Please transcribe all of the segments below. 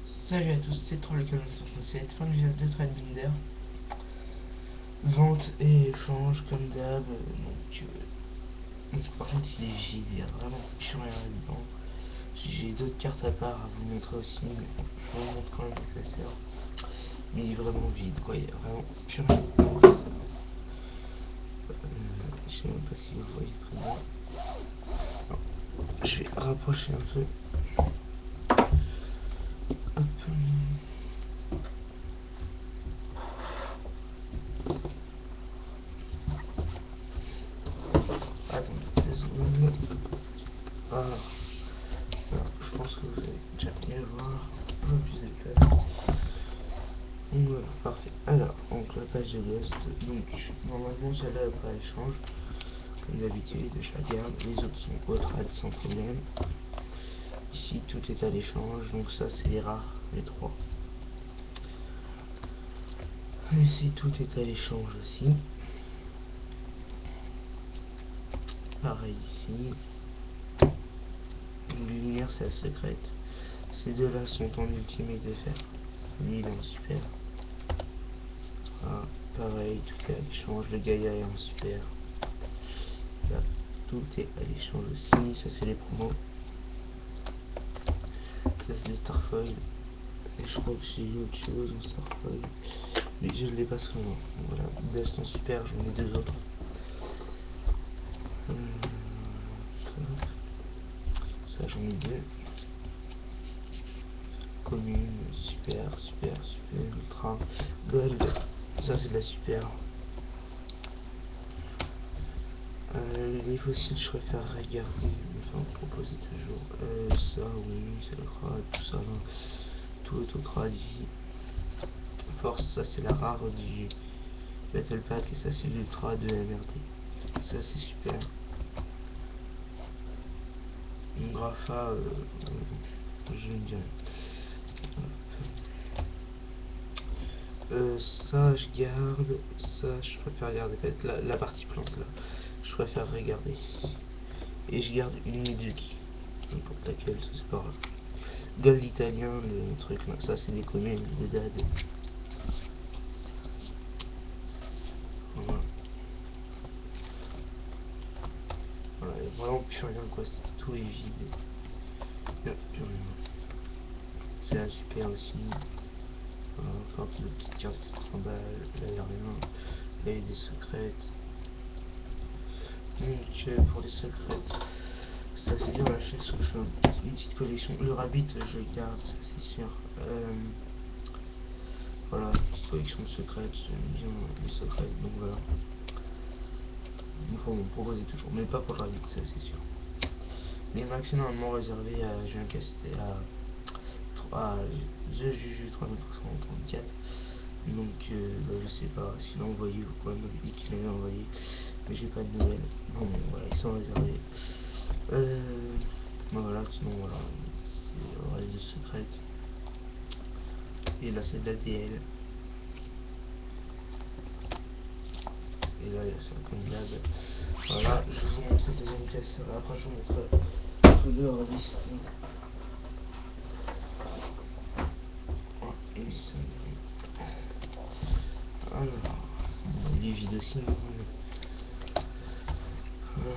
Salut à tous, c'est Troll67, fin de vidéo de Trendbinder. Vente et échange comme d'hab. Par contre il est vide, il y a vraiment plus rien là-dedans. J'ai d'autres cartes à part à vous montrer aussi, mais bon, je vous montre quand même le classeur. Mais il est vraiment vide, quoi, il y a vraiment plus rien dedans. Je sais même pas si vous le voyez très bien. Non. Je vais rapprocher un peu. Hop. Attendez 2 secondes. Voilà. Alors, je pense que vous allez déjà mieux voir. Un peu plus de place. Donc voilà, parfait. Alors, donc la page de Ghost. Donc, normalement, celle-là est pas échange. Comme d'habitude, je la garde. Les autres sont au trade sans problème. Ici, tout est à l'échange. Donc, ça, c'est les rares, les 3. Ici, tout est à l'échange aussi. Pareil ici. Les lumières, c'est la secrète. Ces deux-là sont en ultimate FR. Lui, il est en super. Ah, pareil, tout est à l'échange. Le Gaïa est en super. Là, tout est à l'échange aussi. Ça, c'est les promos. Ça, c'est des Starfoil. Et je crois que j'ai eu autre chose en Starfoil. Mais je ne l'ai pas souvent. Voilà, Dust en super, j'en ai 2 autres. Ça, j'en ai 2. Commune, super, ultra, gold. Ça, c'est de la super. Les fossiles, je préfère regarder. Enfin, proposer toujours. Ça, oui, c'est le crade, tout ça là. Tout est au trad ici. Force, ça c'est la rare du Battle Pack et ça c'est l'ultra de MRD. Ça c'est super. Une Grapha, je ne dirais. Ça je garde. Ça je préfère garder. Peut-être la partie plante là. Je préfère regarder. Et je garde une Mizuki. N'importe laquelle, ça c'est pas grave. Gold italien, le truc là. Ça c'est des communes, des DAD. Voilà. Voilà, il n'y a vraiment plus rien quoi, tout est vide. Il n'y a plus rien. C'est la super aussi. Voilà, encore de petites cartes qui se trimballent. Là il n'y a rien. Là il y a des secrètes. Donc pour les secrètes, ça c'est bien la chaise que je fais une petite collection. Le rabbit je le garde, ça c'est sûr. Voilà, une petite collection de secrètes, j'aime bien les secrètes, donc voilà. Il faut m'en proposer toujours, mais pas pour le rabbit, ça c'est sûr. Les max est normalement réservé à je viens caster à The Juju 3334. Donc je sais pas s'il a envoyé ou quoi, il m'avait dit qu'il avait envoyé, mais j'ai pas de nouvelles. Bon voilà, ils sont réservés. Voilà, sinon voilà, c'est les deux secrètes. Et là c'est de la DL. Et là il y a ça comme d'hab. Voilà, je vais vous montrer le deuxième classeur. Après je vous montrerai tout leur liste. Alors, il est vide aussi. Voilà.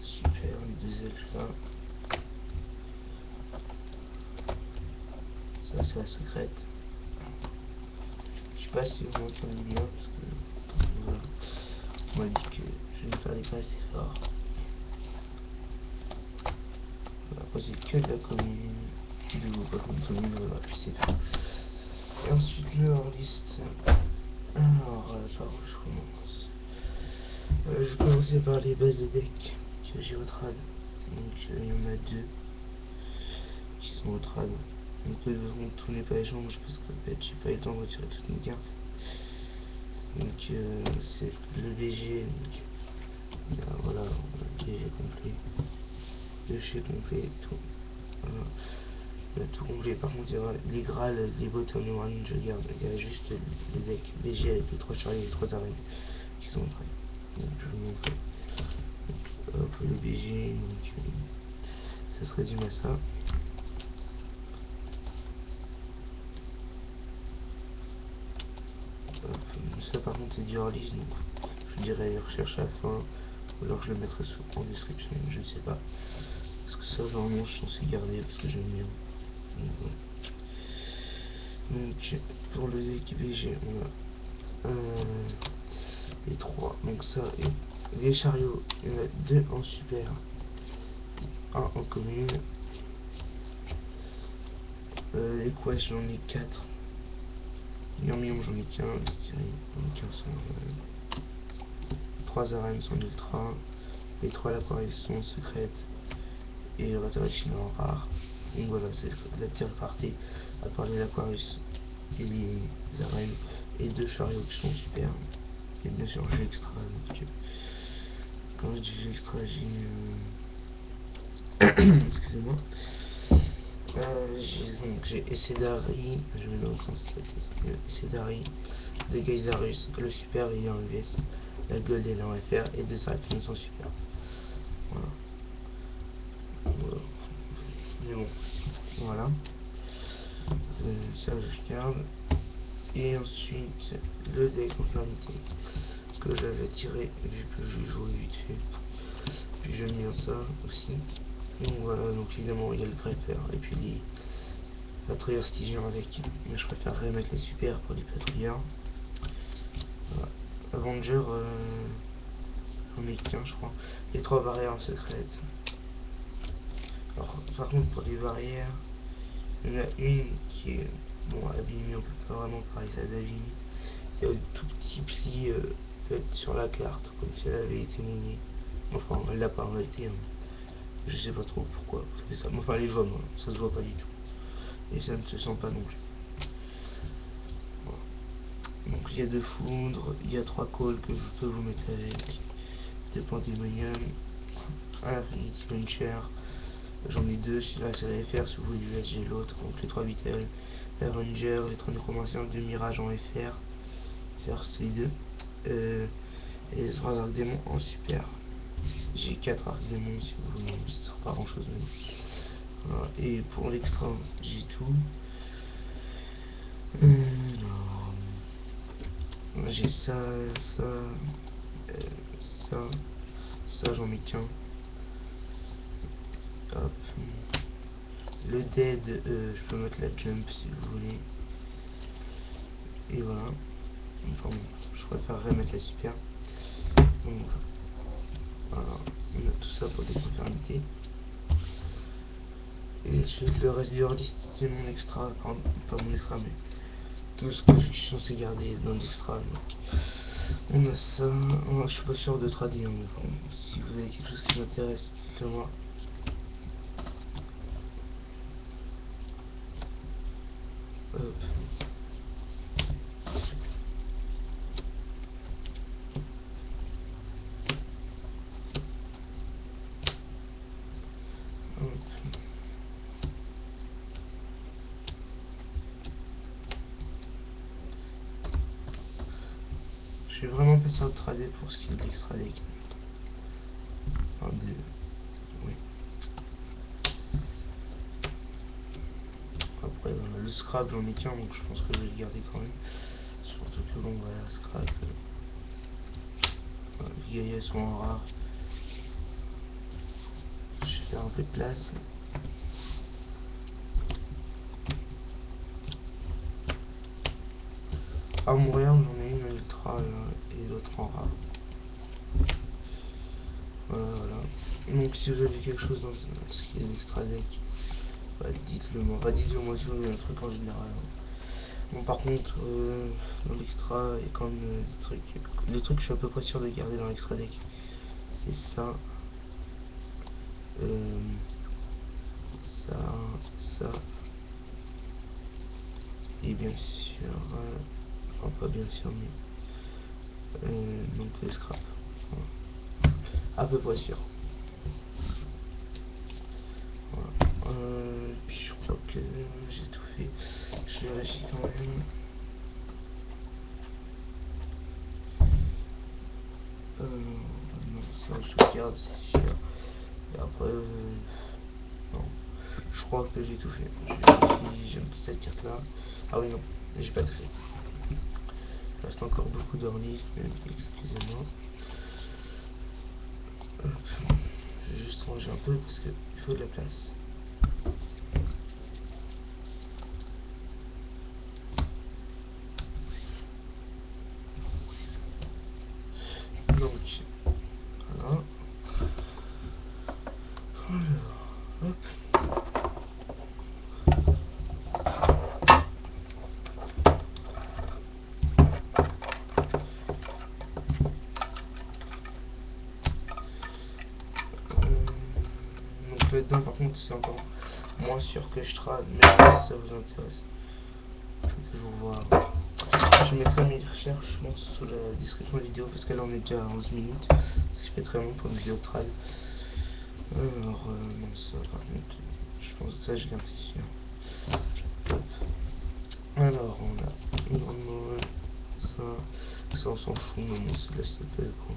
Super, les deux elfes là. Ça c'est la secrète. Je sais pas si vous m'entendez bien parce que voilà. On m'a dit que je ne parlais pas assez fort. Voilà, après c'est que de la commune. De vos commune, voilà, puis c'est tout. Et ensuite leur liste. Alors, par où je commence? Je vais commencer par les bases de deck que j'ai au trad. Donc il y en a 2 qui sont au trad. Donc tout n'est pas échange parce que j'ai pas eu le temps de retirer toutes mes cartes. Donc c'est le BG, donc il y a voilà, le BG complet, le chez complet, tout. Voilà. tout complet. Par contre, il y a les Graal, les bottom, les marines, je garde. Il y a juste le deck BG avec les 3 chariots et les 3 arènes qui sont prêts. Donc, je vais vous montrer. Donc, hop, le BG, donc, ça se résume à ça. Hop, ça, par contre, c'est du release, donc je dirais recherche à la fin, ou alors je le mettrai en description, je ne sais pas. Parce que ça, normalement, je suis censé garder parce que j'aime bien. Donc, pour le deck BG, on a les 3. Donc, ça, et les chariots, il y en a 2 en super, 1 en commune. Les quests, j'en ai 4. Murmillon, j'en ai qu'un. Mystery, j'en ai qu'un seul. 3 arènes sont ultra. Les 3 l'aquarius sont secrètes. Et le Ratarachina en rare. Donc voilà, c'est la petite rareté. À part les aquarius et les arènes. Et 2 chariots qui sont super. Et bien sûr, j'ai extra. Donc, quand je dis extra, j'ai. Excusez-moi. J'ai Essedari, je mets dans le sens Essedari, de Geysarus, le super et en US, la Gold et en FR, et 2 Sarapines sont super. Voilà. Mais bon, voilà. Ça je garde. Et ensuite, le deck en qualité que j'avais tiré, vu que j'ai joué vite fait. Puis j'aime bien ça aussi. Donc voilà, donc évidemment il y a le greffeur et puis les patrouilleurs stygiens avec. Mais je préférerais mettre les super pour les patrouilleurs. Voilà. Avenger, j'en ai qu'un je crois. Les 3 barrières secrètes. Alors par contre pour les barrières, il y en a une qui est bon abîmée, on peut pas vraiment parler ça d'abîmée. Il y a un tout petit pli fait sur la carte, comme si elle avait été mouillée. Enfin elle l'a pas arrêté. Hein. Je sais pas trop pourquoi. Ça. Enfin elle est jouable, hein. Ça se voit pas du tout. Et ça ne se sent pas non plus. Voilà. Donc il y a 2 foudres, il y a 3 calls que je peux vous mettre avec. 2 pandémonium, un Infinity Puncher, j'en ai 2, celui-là c'est la FR, si vous voulez j'ai l'autre, donc les 3 Beatles, l'Avenger, les 3 Nécromanciens, 2 Mirages en FR, First les 2, et les 3 Arcs Démons en super. J'ai 4 Arcs Démons si vous voulez, ça sert pas grand chose même. Voilà. Et pour l'extra, j'ai tout. J'ai ça, ça j'en ai qu'un. Hop. Le dead, je peux mettre la jump si vous voulez. Et voilà. Enfin bon, je préférerais mettre la super. Donc voilà, on a tout ça pour des conformités. Et ensuite le reste du hors-list c'est mon extra, enfin pas mon extra mais tout ce que je suis censé garder dans l'extra. Donc on a ça, je suis pas sûr de traduire, mais bon, si vous avez quelque chose qui m'intéresse, dites-le moi. Hop. Je vais vraiment passer au trader pour ce qui est de l'extra deck. Enfin, oui. Après, le scrap, j'en ai qu'un, donc je pense que je vais le garder quand même. Surtout que bon, voilà, scrap. Les gaïas sont en rare. Je vais faire un peu de place. À Montréal, j'en ai une en ultra là, et l'autre en rare. Voilà. Donc si vous avez quelque chose dans ce qui est l'extra deck, bah, dites-le moi. Bah, dites-le moi si vous avez un truc en général. Bon par contre, dans l'extra, il y a quand même des trucs. Les trucs que je suis à peu près sûr de garder dans l'extra deck, c'est ça. Ça. Et bien sûr, enfin pas bien sûr, mais donc le scrap. Voilà. À peu près sûr. Voilà. Puis je crois que je vérifie quand même. Non, ça je regarde, c'est sûr. Et après, non. Je crois que j'ai tout fait. J'ai un petit cette carte là. Ah oui, non, j'ai pas tout fait. Il reste encore beaucoup d'orlistes, mais excusez-moi. Je vais juste ranger un peu parce qu'il faut de la place. Donc, voilà. Alors, hop. Donc là-dedans, par contre, c'est encore moins sûr que je trade, mais si ça vous intéresse, il faut toujours voir. Je mettrai mes recherches, je pense, sous la description de la vidéo, parce que là on est déjà à 11 minutes, ce qui fait très long pour une vidéo de trad. Alors, non, ça par contre, je pense que ça je garde ici. Alors, on a normal, ça on s'en fout, mais bon, c'est de la stupide quoi.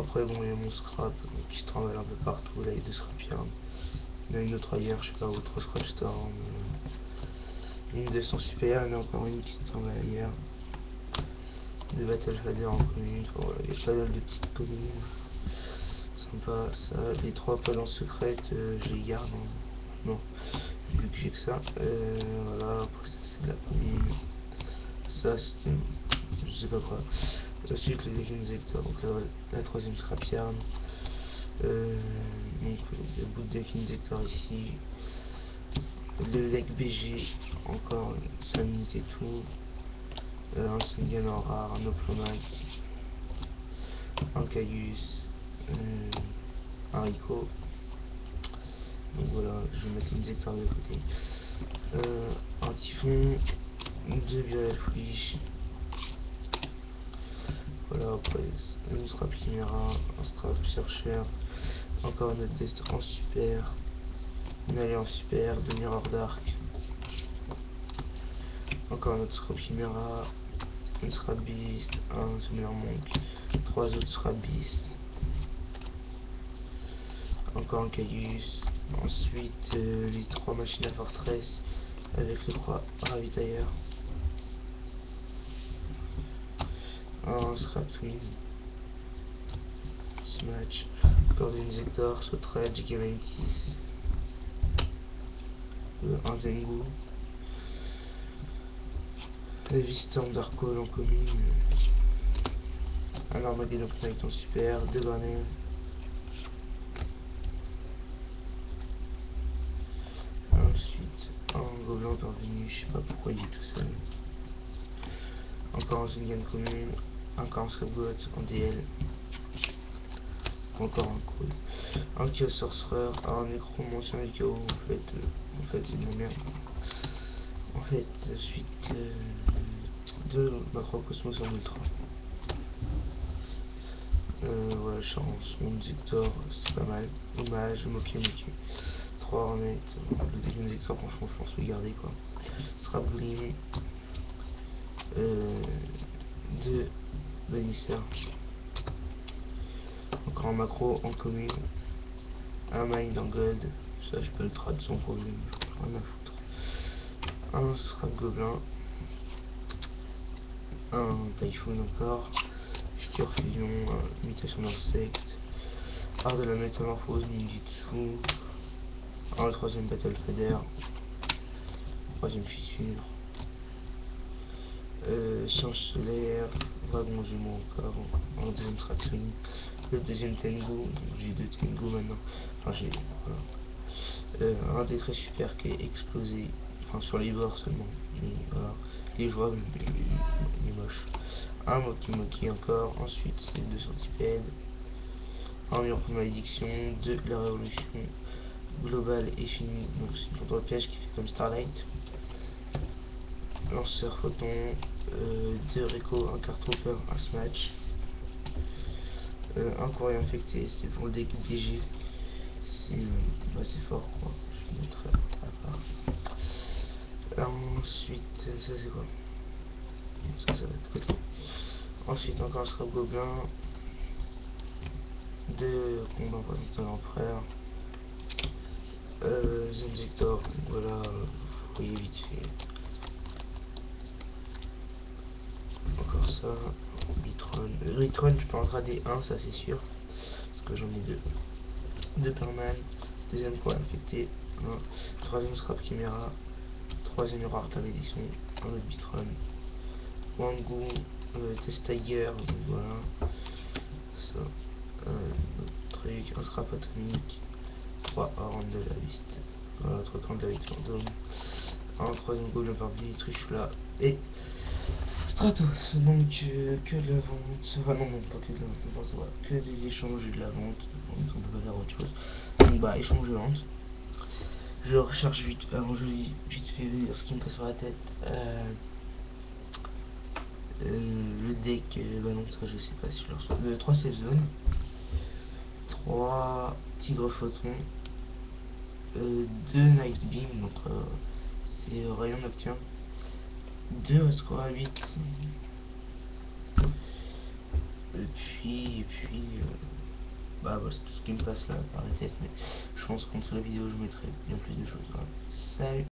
Après, bon, il y a mon scrap qui se trimballe un peu partout, là il y a deux scrapiards. Il y en a une autre ailleurs, je sais pas, autre scrap store. Une 200 super, il y en a encore une qui se trimballe ailleurs. Des battle fader en commune, enfin, voilà, il y a pas mal de petites communes. Sympa, ça. Les 3 colonnes secrètes, je les garde. Non, vu que j'ai que ça. Voilà, après ça c'est de la commune. Ça c'était. Je sais pas quoi. Ensuite le deck injector, donc la 3ème scrapyard. Donc le bout de deck injector ici. Le deck BG, encore 5 minutes et tout. Un Singen en rare, un Oplomac, un Caius, un Rico. Donc voilà, je vais mettre l'injecteur de côté. Un Typhon, 2 Birel Foolish. Voilà, après une Scrap Chimera, un Scrap Searcher, encore un autre test en super, une alliance super, 2 Mirror Dark, encore un autre Scrap Chimera, une Scrap Beast, un Summoner Monk, 3 autres Scrap Beast, encore un Caius, ensuite les 3 machines à Fortress avec les 3 ravitailleurs, un Scrap Twin, Smash, encore des Injectors, Sotred, Gigamantis, un Tengu, des Vistorm Darkhold en commune, un Armageddon Knight en super, 2 Grenades, ensuite un Gobelin parvenu, je sais pas pourquoi il est tout seul, encore un Zingen commune, encore un Scrapbot en DL, encore un Cool, un Chaos Sorcerer, un Necromancien et KO, en fait c'est de la merde. En fait, suite de Macrocosmos en ultra. Voilà, chance, mon Injector, c'est pas mal. Hommage, Moki. 3 Hornet, le deck Injector, franchement, je pense le garder quoi. Scrap Gleam, 2 Banisseur. Encore un macro en commune. Un Mind en gold, ça je peux le trade sans problème, rien à foutre. Un Scrap Gobelin. Un Typhoon encore. Future Fusion, imitation d'insecte. Art de la métamorphose, ninjutsu. Un 3ème Battle Fader. 3ème fissure. Science solaire. Dragon Gémeaux encore. Un 2ème Tracking. Le 2ème Tengu. J'ai 2 Tengu maintenant. Enfin j'ai. Voilà. Un décret super qui est explosé. Enfin sur les bords seulement. Mais voilà. Il est jouable, mais il est moche. Un Moki encore. Ensuite c'est 2 centipèdes. Un mur de malédiction. 2 la révolution. Global est fini, donc c'est une contre piège qui fait comme Starlight. Lanceur photon, 2 Rico, un Cartrooper, un Smash. Un courrier infecté, c'est pour le deck DG. C'est fort quoi, je mettrai à part. Ensuite, ça c'est quoi? Ça va être côté. Ensuite, encore un scrap gobelin. 2 combats pour l'empereur. Zemzector, voilà, vous voyez vite fait. Encore ça. Litron, je peux en grader un, ça c'est sûr. Parce que j'en ai 2. 2 perman. Deuxième quoi infecté. 1. Troisième scrap chiméra. Troisième rare de la malédiction. Un autre bitron. Wangu. Test Tiger. Donc voilà. Ça. Un truc. Un scrap atomique. 3 horns de la liste. Voilà, 3 crans de la liste fantôme. Un troisième golem parmi Trichula. Et Stratos, donc que de la vente, enfin non, pas que de la vente, n'importe quoi, que des échanges et de la vente, on peut pas faire autre chose. Donc bah, échange et vente. Je recherche vite, avant je lis vite fait ce qui me passe par la tête. Le deck, bah non, ça je sais pas si je le reçois. 3 safe zone, 3 tigre photon, 2 night beam, donc c'est rayon nocturne. 2 score à 8. Et puis bah voilà, c'est tout ce qui me passe là par la tête, mais je pense qu'en dessous de la vidéo je mettrai bien plus de choses. Voilà. Salut.